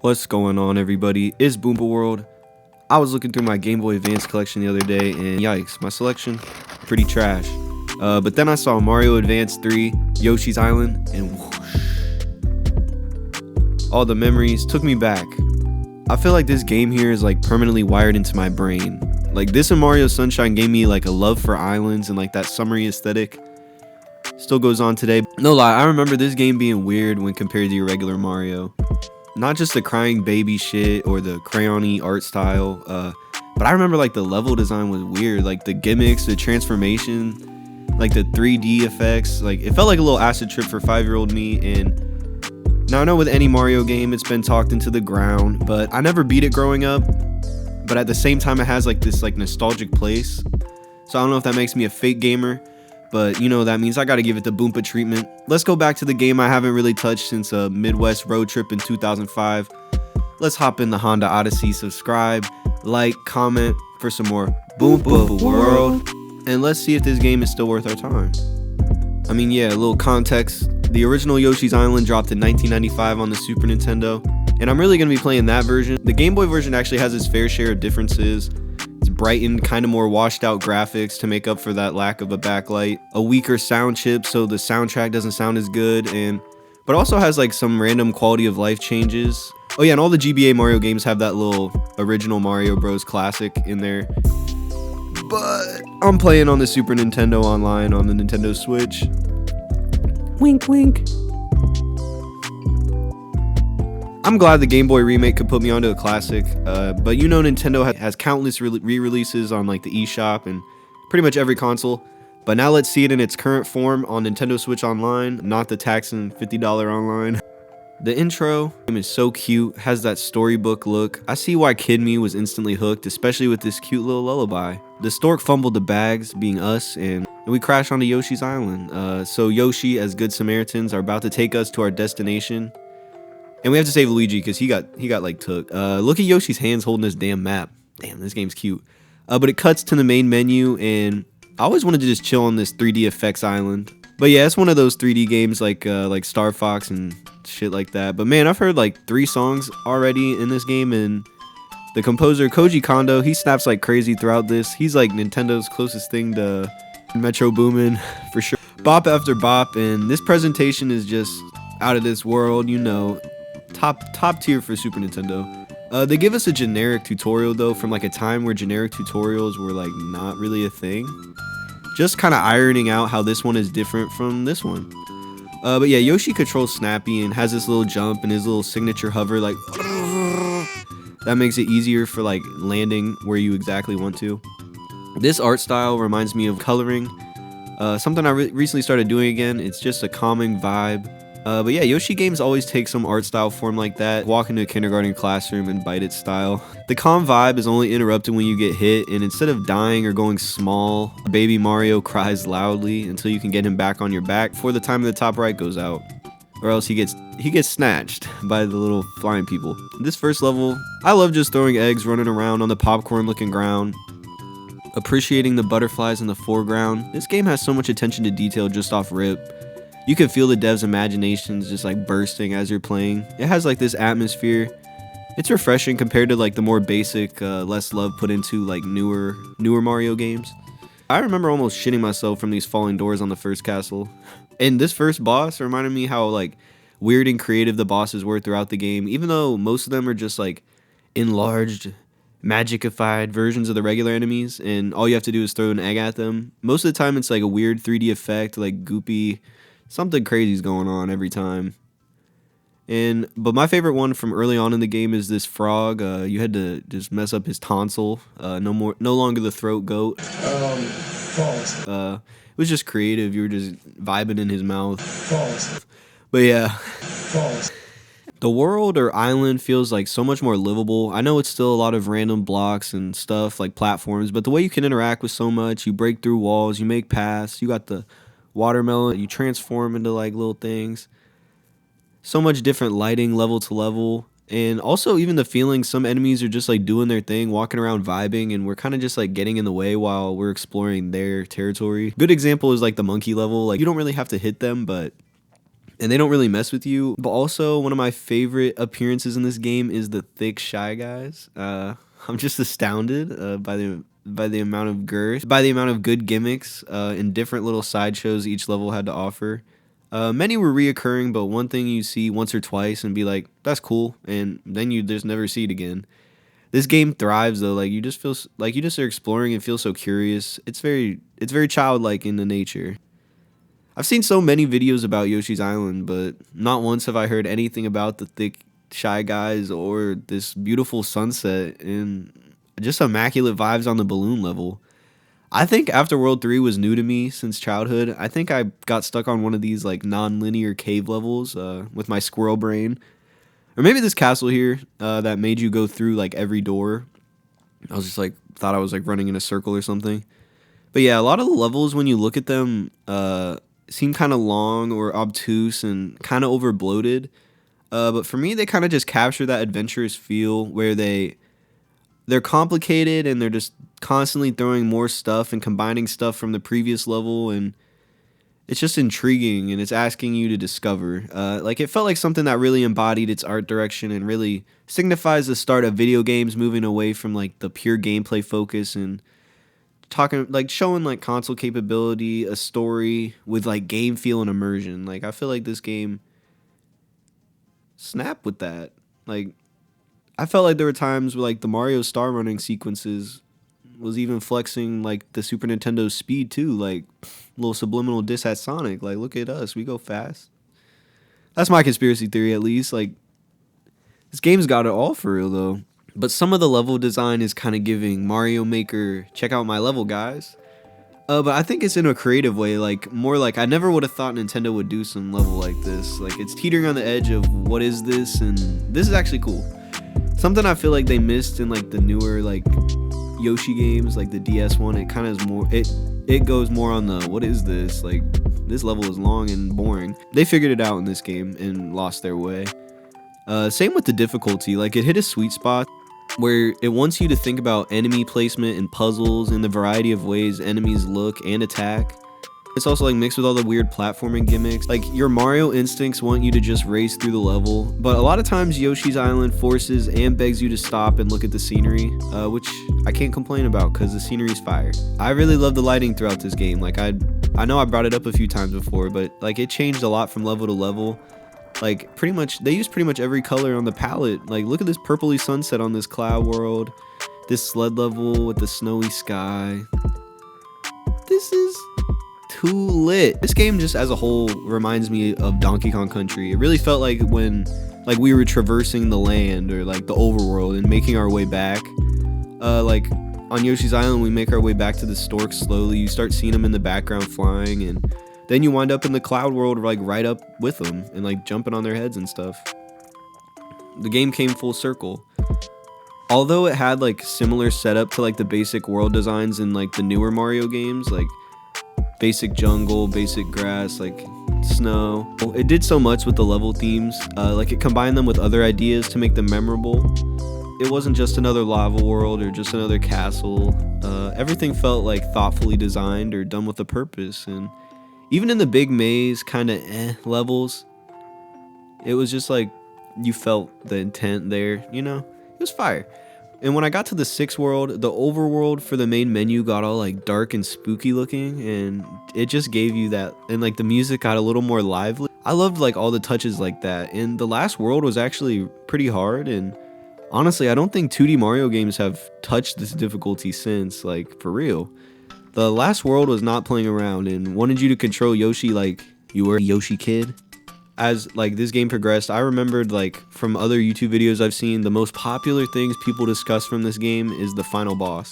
What's going on, everybody? It's Boompa World. I was looking through my Game Boy Advance collection the other day, and yikes, my selection, pretty trash. But then I saw Mario Advance 3, Yoshi's Island, and whoosh, all the memories took me back. I feel like this game here is like permanently wired into my brain. Like this and Mario Sunshine gave me like a love for islands and like that summery aesthetic. Still goes on today. No lie, I remember this game being weird when compared to your regular Mario. Not just the crying baby shit or the crayon-y art style, but I remember like the level design was weird, like the gimmicks, the transformation, like the 3D effects. Like it felt like a little acid trip for 5-year-old me. And now I know with any Mario game it's been talked into the ground, but I never beat it growing up. But at the same time it has like this like nostalgic place. So I don't know if that makes me a fake gamer, but you know that means I gotta give it the Boompa treatment. Let's go back to the game I haven't really touched since a Midwest road trip in 2005. Let's hop in the Honda Odyssey. Subscribe, like, comment for some more Boompa World, and let's see if this game is still worth our time. I mean, yeah, a little context. The original Yoshi's Island dropped in 1995 on the Super Nintendo, and I'm really gonna be playing that version. The Game Boy version actually has its fair share of differences. It's brightened, kind of more washed out graphics to make up for that lack of a backlight, a weaker sound chip so the soundtrack doesn't sound as good, but also has like some random quality of life changes. Oh yeah, and all the GBA Mario games have that little original Mario Bros classic in there. But I'm playing on the Super Nintendo online on the Nintendo Switch. Wink wink. I'm glad the Game Boy remake could put me onto a classic, but you know Nintendo has countless re-releases on like the eShop and pretty much every console. But now let's see it in its current form on Nintendo Switch Online, not the taxing $50 online. The intro is so cute, has that storybook look. I see why Kid Me was instantly hooked, especially with this cute little lullaby. The stork fumbled the bags, being us, and we crash onto Yoshi's Island. So Yoshi, as good Samaritans, are about to take us to our destination. And we have to save Luigi because he got like took. Look at Yoshi's hands holding this damn map. Damn, this game's cute. But it cuts to the main menu, and I always wanted to just chill on this 3D effects island. But yeah, it's one of those 3D games like Star Fox and shit like that. But man, I've heard like 3 songs already in this game, and the composer Koji Kondo, he snaps like crazy throughout this. He's like Nintendo's closest thing to Metro Boomin for sure. Bop after bop, and this presentation is just out of this world, you know. Top tier for Super Nintendo. They give us a generic tutorial though from like a time where generic tutorials were like not really a thing. Just kind of ironing out how this one is different from this one. But yeah, Yoshi controls Snappy and has this little jump and his little signature hover like that makes it easier for like landing where you exactly want to. This art style reminds me of coloring. Something I recently started doing again. It's just a calming vibe. But yeah, Yoshi games always take some art style form like that. Walk into a kindergarten classroom and bite its style. The calm vibe is only interrupted when you get hit, and instead of dying or going small, baby Mario cries loudly until you can get him back on your back before the timer in the top right goes out. Or else he gets snatched by the little flying people. This first level, I love just throwing eggs, running around on the popcorn looking ground, appreciating the butterflies in the foreground. This game has so much attention to detail just off rip. You can feel the devs' imaginations just like bursting as you're playing. It has like this atmosphere. It's refreshing compared to like the more basic, less love put into like newer Mario games. I remember almost shitting myself from these falling doors on the first castle. And this first boss reminded me how like weird and creative the bosses were throughout the game, even though most of them are just like enlarged, magicified versions of the regular enemies, and all you have to do is throw an egg at them. Most of the time it's like a weird 3D effect, like goopy. Something crazy's going on every time. But my favorite one from early on in the game is this frog. You had to just mess up his tonsil. No longer the throat goat. False. It was just creative. You were just vibing in his mouth. False. But yeah. False. The world or island feels like so much more livable. I know it's still a lot of random blocks and stuff like platforms, but the way you can interact with so much, you break through walls, you make paths, you got the watermelon, you transform into like little things. So much different lighting level to level, and also even the feeling some enemies are just like doing their thing, walking around vibing, and we're kind of just like getting in the way while we're exploring their territory. Good example is like the monkey level. Like you don't really have to hit them, but and they don't really mess with you. But also, one of my favorite appearances in this game is the thick Shy Guys. I'm just astounded by the amount of girth, by the amount of good gimmicks and different little sideshows each level had to offer. Many were reoccurring, but one thing you see once or twice and be like, that's cool, and then you just never see it again. This game thrives though, like you just feel like you just are exploring and feel so curious. It's very childlike in the nature. I've seen so many videos about Yoshi's Island, but not once have I heard anything about the thick Shy Guys or this beautiful sunset and just immaculate vibes on the balloon level. I think After World 3 was new to me since childhood. I think I got stuck on one of these like non-linear cave levels with my squirrel brain. Or maybe this castle here that made you go through like every door. I was just like, thought I was like running in a circle or something. But yeah, a lot of the levels when you look at them seem kind of long or obtuse and kind of over bloated. But for me, they kind of just capture that adventurous feel where they're complicated and they're just constantly throwing more stuff and combining stuff from the previous level, and it's just intriguing and it's asking you to discover. Like it felt like something that really embodied its art direction and really signifies the start of video games moving away from like the pure gameplay focus and talking like showing like console capability, a story with like game feel and immersion. Like I feel like this game snapped with that. Like I felt like there were times where like the Mario star running sequences was even flexing like the Super Nintendo's speed too, like little subliminal diss at Sonic. Like, look at us, we go fast. That's my conspiracy theory, at least. Like, this game's got it all for real though. But some of the level design is kind of giving Mario Maker, check out my level, guys. But I think it's in a creative way, like more like I never would have thought Nintendo would do some level like this. Like it's teetering on the edge of what is this, and this is actually cool. Something I feel like they missed in like the newer like Yoshi games, like the DS one. It kind of is more. It goes more on the what is this? Like this level is long and boring. They figured it out in this game and lost their way. Same with the difficulty. Like it hit a sweet spot where it wants you to think about enemy placement and puzzles and the variety of ways enemies look and attack. It's also like mixed with all the weird platforming gimmicks. Like your Mario instincts want you to just race through the level, but a lot of times Yoshi's Island forces and begs you to stop and look at the scenery, which I can't complain about because the scenery's fire. I really love the lighting throughout this game. Like I know I brought it up a few times before, but like it changed a lot from level to level. Like pretty much they use pretty much every color on the palette. Like look at this purpley sunset on this cloud world, this sled level with the snowy sky. This is too lit. This game just as a whole reminds me of Donkey Kong Country. It really felt like when like we were traversing the land or like the overworld and making our way back. Like on Yoshi's Island we make our way back to the storks slowly. You start seeing them in the background flying, and then you wind up in the cloud world like right up with them and like jumping on their heads and stuff. The game came full circle. Although it had like similar setup to like the basic world designs in like the newer Mario games, like basic jungle, basic grass, like snow. It did so much with the level themes. Like it combined them with other ideas to make them memorable. It wasn't just another lava world or just another castle. Everything felt like thoughtfully designed or done with a purpose. And even in the big maze kind of levels, it was just like you felt the intent there, you know? It was fire. And when I got to the 6th world, the overworld for the main menu got all like dark and spooky looking, and it just gave you that, and like the music got a little more lively. I loved like all the touches like that, and the last world was actually pretty hard, and honestly I don't think 2D Mario games have touched this difficulty since, like for real. The last world was not playing around and wanted you to control Yoshi like you were a Yoshi kid. As like this game progressed, I remembered like from other YouTube videos I've seen, the most popular things people discuss from this game is the final boss.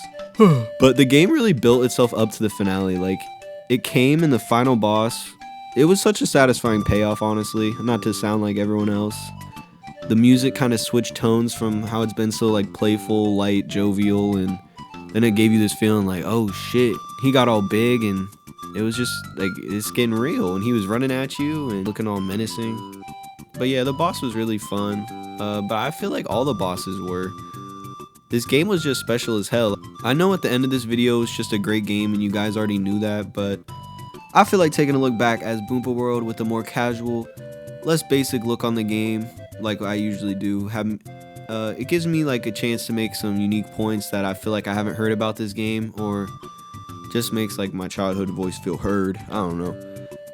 But the game really built itself up to the finale. Like it came in the final boss. It was such a satisfying payoff, honestly, not to sound like everyone else. The music kind of switched tones from how it's been so like playful, light, jovial, and then it gave you this feeling like, oh shit, he got all big, and it was just like it's getting real, and he was running at you and looking all menacing. But yeah, the boss was really fun. But I feel like all the bosses were. This game was just special as hell. I know at the end of this video it's just a great game and you guys already knew that, but I feel like taking a look back as Boompa World with a more casual less basic look on the game, like I usually do. It gives me like a chance to make some unique points that I feel like I haven't heard about this game, or just makes like my childhood voice feel heard. I don't know.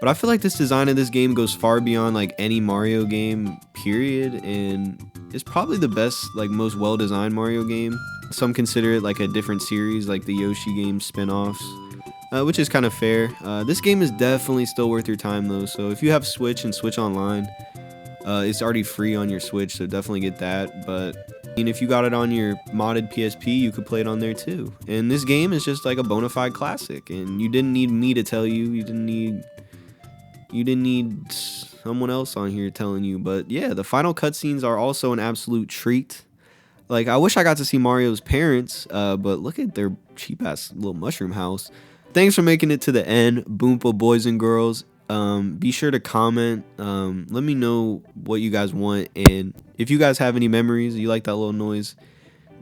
But I feel like this design of this game goes far beyond like any Mario game, period, and it's probably the best, like most well-designed Mario game. Some consider it like a different series, like the Yoshi game spin-offs, which is kind of fair. This game is definitely still worth your time though, so if you have Switch and Switch Online, it's already free on your Switch, so definitely get that. But I mean, if you got it on your modded PSP, you could play it on there too. And this game is just like a bona fide classic, and you didn't need me to tell you. You didn't need someone else on here telling you. But yeah, the final cutscenes are also an absolute treat. Like, I wish I got to see Mario's parents, but look at their cheap ass little mushroom house. Thanks for making it to the end, Boompa boys and girls. Be sure to comment. Let me know what you guys want, and if you guys have any memories, you like that little noise,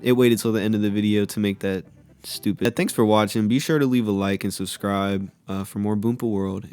it waited till the end of the video to make that stupid. Thanks for watching. Be sure to leave a like and subscribe for more Boompa World.